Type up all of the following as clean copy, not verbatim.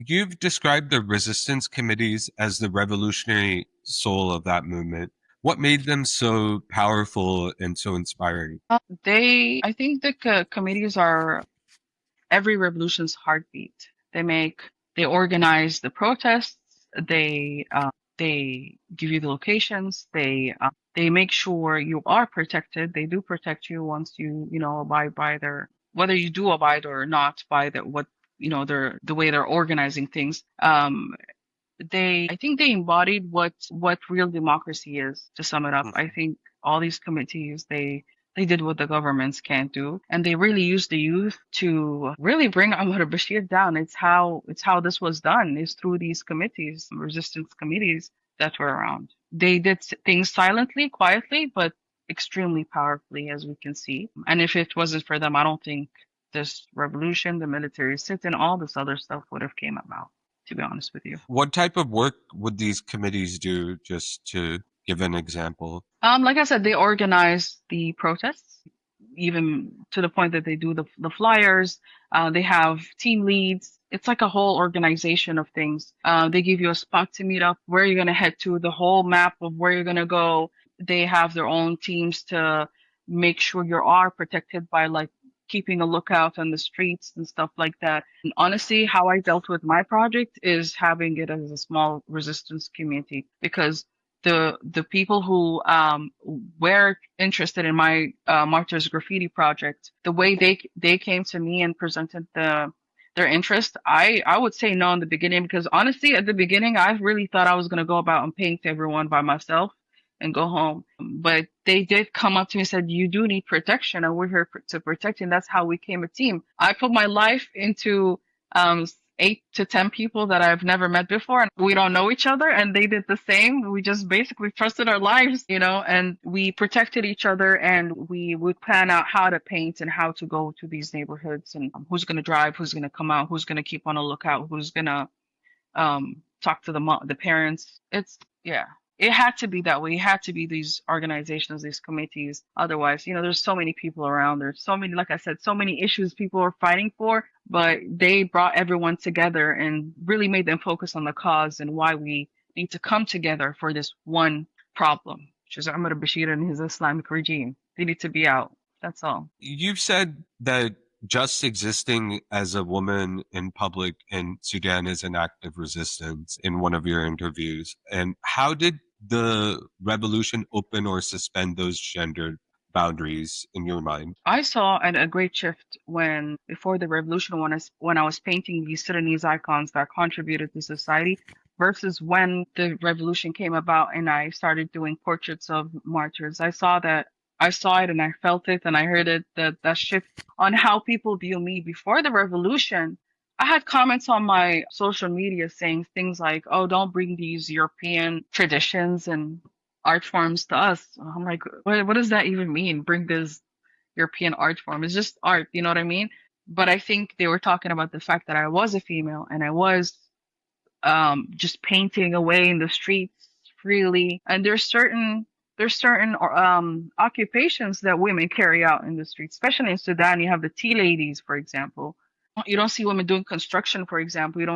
You've described the resistance committees as the revolutionary soul of that movement. What made them so powerful and so inspiring? I think the committees are every revolution's heartbeat. They make, they organize the protests. They give you the locations. They make sure you are protected. They do protect you once you abide by their, whether you do abide or not by the, what, the way they're organizing things. I think they embodied what real democracy is. To sum it up, I think all these committees, they did what the governments can't do, and they really used the youth to really bring Umar Bashir down. It's how this was done, is through these committees, resistance committees that were around. They did things silently, quietly, but extremely powerfully, as we can see. And if it wasn't for them, I don't think this revolution, the military sit, and all this other stuff would have came about, to be honest with you. What type of work would these committees do, just to give an example? Like I said, they organize the protests, even to the point that they do the flyers. They have team leads. It's like a whole organization of things. They give you a spot to meet up, where you're gonna head to, the whole map of where you're gonna go. They have their own teams to make sure you are protected by, like, keeping a lookout on the streets and stuff like that. And honestly, how I dealt with my project is having it as a small resistance community, because the people who were interested in my Martyr's graffiti project, the way they came to me and presented their interest, I would say no in the beginning, because honestly, at the beginning, I really thought I was gonna go about and paint everyone by myself and go home. But they did come up to me and said, "You do need protection, and we're here to protect you." And that's how we came a team. I put my life into 8 to 10 people that I've never met before, and we don't know each other, and they did the same. We just basically trusted our lives, and we protected each other, and we would plan out how to paint and how to go to these neighborhoods, and who's going to drive, who's going to come out, who's going to keep on a lookout, who's going to talk to the parents. Yeah. It had to be that way. It had to be these organizations, these committees. Otherwise, there's so many people around. There's so many, like I said, so many issues people are fighting for, but they brought everyone together and really made them focus on the cause and why we need to come together for this one problem, which is Umar Bashir and his Islamic regime. They need to be out. That's all. You've said that just existing as a woman in public in Sudan is an act of resistance in one of your interviews. And how did the revolution open or suspend those gendered boundaries in your mind? I saw a great shift before the revolution, when I was painting these Sudanese icons that contributed to society, versus when the revolution came about and I started doing portraits of martyrs. I saw it and I felt it and I heard it, that shift on how people view me. Before the revolution, I had comments on my social media saying things like, "Oh, don't bring these European traditions and art forms to us." I'm like, what does that even mean? Bring this European art form? It's just art, you know what I mean? But I think they were talking about the fact that I was a female and I was just painting away in the streets freely. And there's certain occupations that women carry out in the streets, especially in Sudan. You have the tea ladies, for example. You don't see women doing construction, for example. You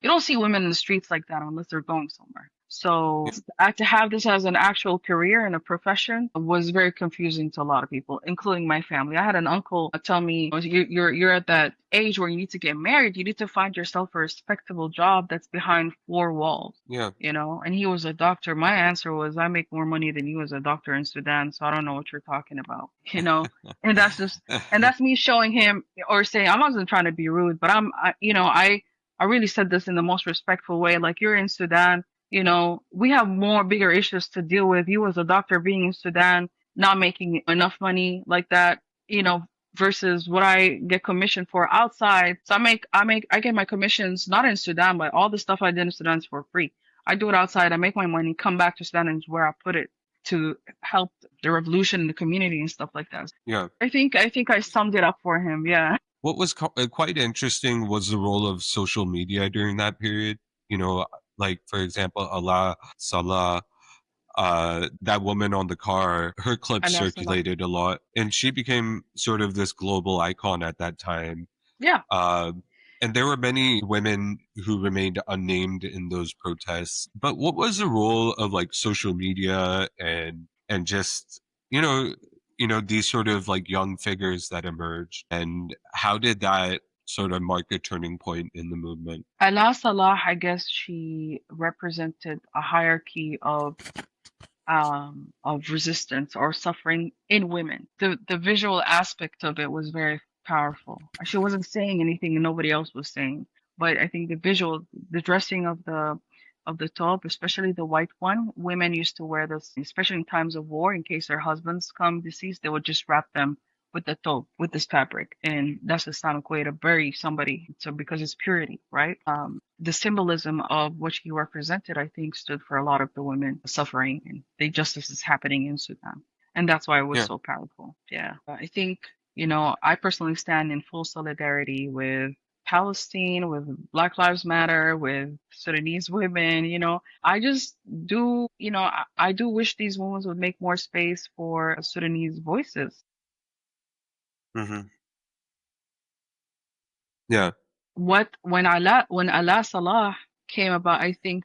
don't see women in the streets like that unless they're going somewhere. So to have this as an actual career and a profession was very confusing to a lot of people, including my family. I had an uncle tell me, "You're at that age where you need to get married. You need to find yourself a respectable job that's behind four walls." Yeah. And he was a doctor. My answer was, "I make more money than you as a doctor in Sudan, so I don't know what you're talking about." And that's me showing him, or saying, I wasn't trying to be rude, but I really said this in the most respectful way. Like, you're in Sudan, we have more bigger issues to deal with. You as a doctor being in Sudan, not making enough money like that, versus what I get commissioned for outside. So I get my commissions not in Sudan, but all the stuff I did in Sudan is for free. I do it outside. I make my money, come back to Sudan, and it's where I put it to help the revolution in the community and stuff like that. Yeah. I think I summed it up for him. Yeah. What was quite interesting was the role of social media during that period. Like, for example, Alaa Salah, that woman on the car, her clips And that's a lot. circulated a lot, and she became sort of this global icon at that time. Yeah. Uh, And there were many women who remained unnamed in those protests. But what was the role of like social media and just, you know, these sort of like young figures that emerged, and how did that sort of mark a turning point in the movement? Alaa Salah, I guess she represented a hierarchy of resistance or suffering in women. The visual aspect of it was very powerful. She wasn't saying anything and nobody else was saying, but I think the visual, the dressing of the top, especially the white one, women used to wear this, especially in times of war, in case their husbands come deceased, they would just wrap them with the top, with this fabric, and that's the Islamic way to bury somebody. So because it's purity, right? The symbolism of what she represented, I think, stood for a lot of the women suffering and the injustices happening in Sudan. And that's why it was Yeah. so powerful. Yeah. I think, I personally stand in full solidarity with Palestine, with Black Lives Matter, with Sudanese women. I just do, I do wish these women would make more space for Sudanese voices. Hmm. Yeah. When Alaa Salah came about, I think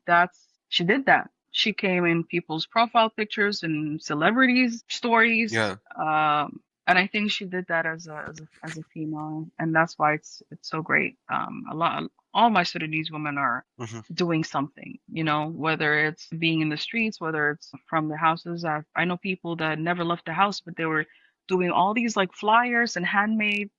she did that. She came in people's profile pictures and celebrities' stories, Yeah. and I think she did that as a female, and that's why it's so great. All my Sudanese women are Hmm. doing something, whether it's being in the streets, whether it's from the houses. I know people that never left the house, but they were doing all these like flyers and handmade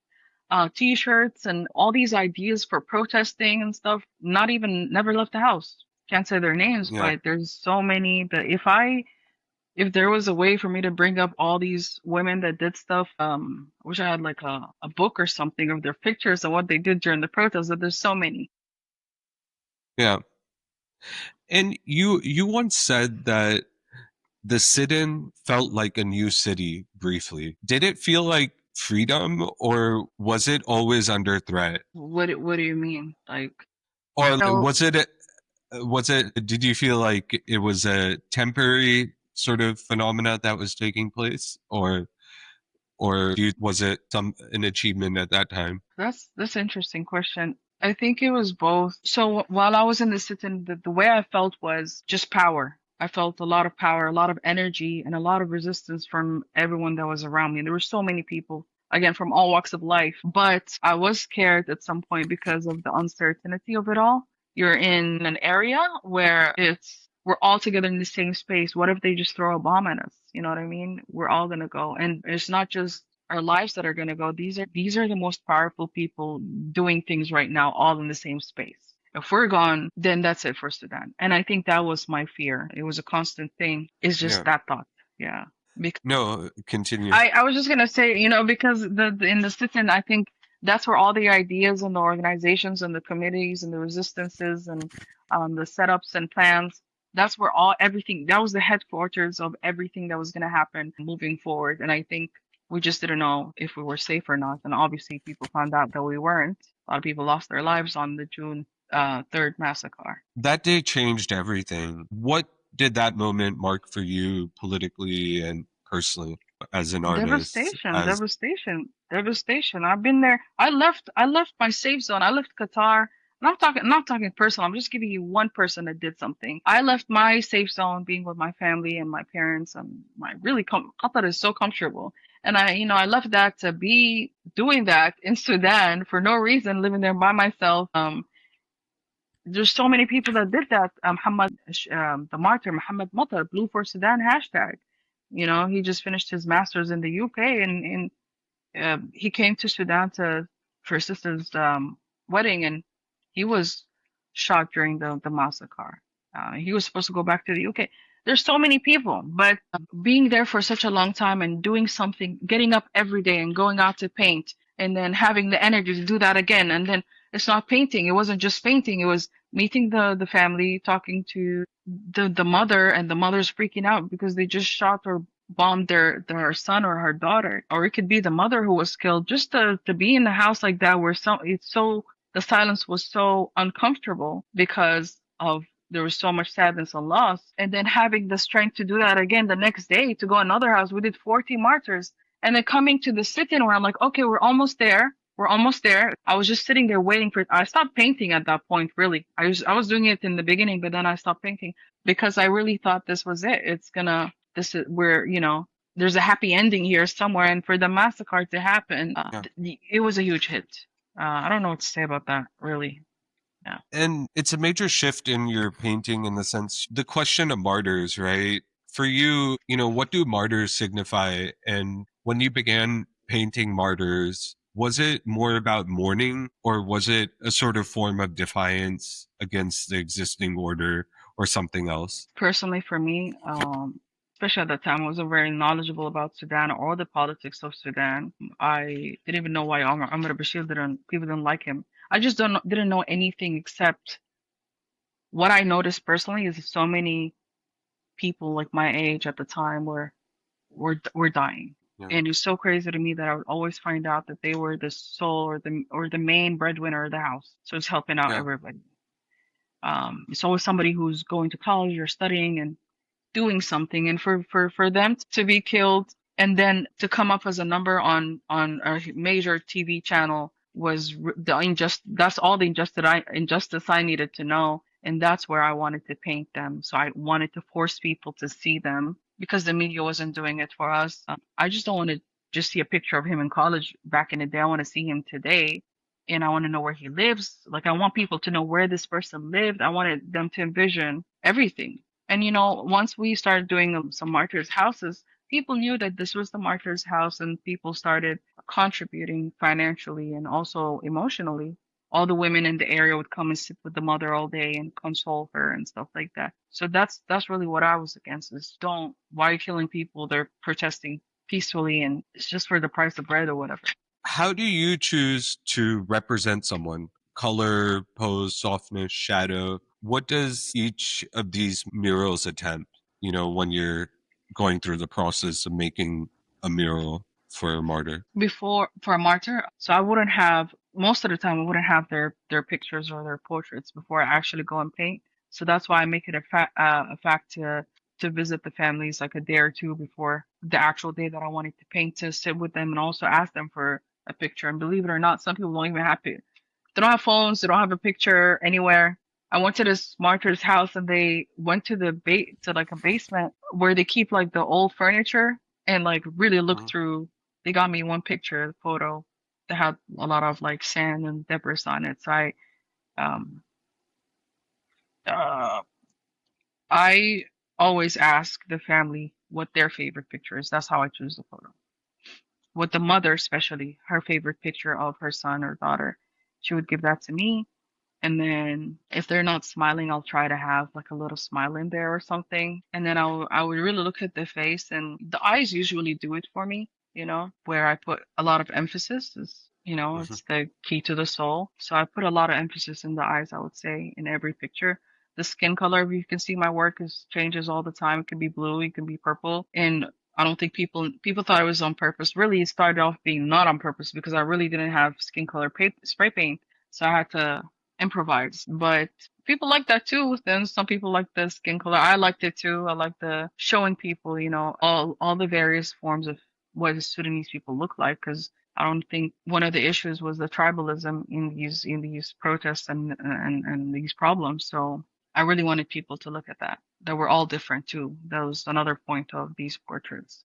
t-shirts and all these ideas for protesting and stuff. Not even never left the house. Can't say their names, Yeah. but there's so many that if there was a way for me to bring up all these women that did stuff, I wish I had like a book or something of their pictures and what they did during the protests. But there's so many. Yeah. And you once said that the sit-in felt like a new city briefly. Did it feel like freedom, or was it always under threat? What do you mean? Like, Or well, did you feel like it was a temporary sort of phenomena that was taking place, or was it an achievement at that time? that's an interesting question. I think it was both. So while I was in the sit-in, the way I felt was just power. I felt a lot of power, a lot of energy, and a lot of resistance from everyone that was around me. There were so many people, again, from all walks of life. But I was scared at some point because of the uncertainty of it all. You're in an area where we're all together in the same space. What if they just throw a bomb at us? You know what I mean? We're all gonna go. And it's not just our lives that are going to go. These are the most powerful people doing things right now, all in the same space. If we're gone, then that's it for Sudan. And I think that was my fear. It was a constant thing. It's just Yeah. that thought. Yeah. Because No, continue. I was just gonna say, because in the sit-in, I think that's where all the ideas and the organizations and the committees and the resistances and the setups and plans. That's where everything. That was the headquarters of everything that was gonna happen moving forward. And I think we just didn't know if we were safe or not. And obviously, people found out that we weren't. A lot of people lost their lives on the June 3rd massacre. That day changed everything. What did that moment mark for you politically and personally as an artist? Devastation, As devastation, devastation. I've been there. I left my safe zone. I left Qatar. And I'm not talking personal. I'm just giving you one person that did something. I left my safe zone being with my family and my parents and my Qatar is so comfortable. And I left that to be doing that in Sudan for no reason, living there by myself. There's so many people that did that. The martyr, Muhammad Matar, Blue for Sudan hashtag. He just finished his master's in the UK, and he came to Sudan for his sister's wedding, and he was shot during the massacre. He was supposed to go back to the UK. There's so many people, but being there for such a long time and doing something, getting up every day and going out to paint, and then having the energy to do that again, and then it's not painting. It wasn't just painting. It was meeting the family, talking to the mother, and the mother's freaking out because they just shot or bombed their son or her daughter, or it could be the mother who was killed. Just to be in a house like that where the silence was so uncomfortable because of there was so much sadness and loss, and then having the strength to do that again the next day to go another house. We did 40 martyrs, and then coming to the sit-in where I'm like, okay, we're almost there. We're almost there. I was just sitting there waiting for. I stopped painting at that point. Really, I was doing it in the beginning, but then I stopped painting because I really thought this was it. It's gonna. This is where there's a happy ending here somewhere, and for the massacre to happen, Yeah. it was a huge hit. I don't know what to say about that. Really, yeah. And it's a major shift in your painting in the sense, the question of martyrs, right? For you, what do martyrs signify? And when you began painting martyrs, was it more about mourning or was it a sort of form of defiance against the existing order or something else? Personally, for me, especially at that time, I wasn't very knowledgeable about Sudan or the politics of Sudan. I didn't even know why Omar Bashir people didn't like him. I just didn't know anything except what I noticed personally is so many people like my age at the time were dying. Yeah. And it's so crazy to me that I would always find out that they were the sole or the main breadwinner of the house. So it's helping out Yeah. everybody. It's always somebody who's going to college or studying and doing something, and for them to be killed and then to come up as a number on a major TV channel was the injust that's all the injustice I needed to know, and that's where I wanted to paint them. So I wanted to force people to see them because the media wasn't doing it for us. I just don't want to just see a picture of him in college back in the day. I want to see him today, and I want to know where he lives. Like, I want people to know where this person lived. I wanted them to envision everything. And once we started doing some martyrs' houses, people knew that this was the martyrs' house, and people started contributing financially and also emotionally. All the women in the area would come and sit with the mother all day and console her and stuff like that. So that's really what I was against. Is don't why are you killing people? They're protesting peacefully, and it's just for the price of bread or whatever. How do you choose to represent someone? Color, pose, softness, shadow. What does each of these murals attempt, when you're going through the process of making a mural for a martyr? Before for a martyr, so I wouldn't have most of the time I wouldn't have their pictures or their portraits before I actually go and paint. So that's why I make it a fact to visit the families like a day or two before the actual day that I wanted to paint, to sit with them and also ask them for a picture. And believe it or not, some people don't even have it. They don't have phones. They don't have a picture anywhere. I went to this martyr's house and they went to to like a basement where they keep like the old furniture and like really look Mhm. through. They got me one picture, photo that had a lot of like sand and debris on it. So um, uh, I always ask the family what their favorite picture is. That's how I choose the photo. With the mother, especially her favorite picture of her son or daughter, she would give that to me. And then if they're not smiling, I'll try to have like a little smile in there or something. And then I would really look at the face, and the eyes usually do it for me, where I put a lot of emphasis is, Mhm. it's the key to the soul. So I put a lot of emphasis in the eyes, I would say, in every picture. The skin color, if you can see my work is changes all the time. It can be blue, it can be purple. And I don't think people thought it was on purpose. Really, it started off being not on purpose because I really didn't have skin color spray paint. So I had to improvise. But people like that too. Then some people like the skin color. I liked it too. I like the showing people, all the various forms of what the Sudanese people look like. Because I don't think one of the issues was the tribalism in these protests and these problems. So I really wanted people to look at that. That we're all different too. That was another point of these portraits.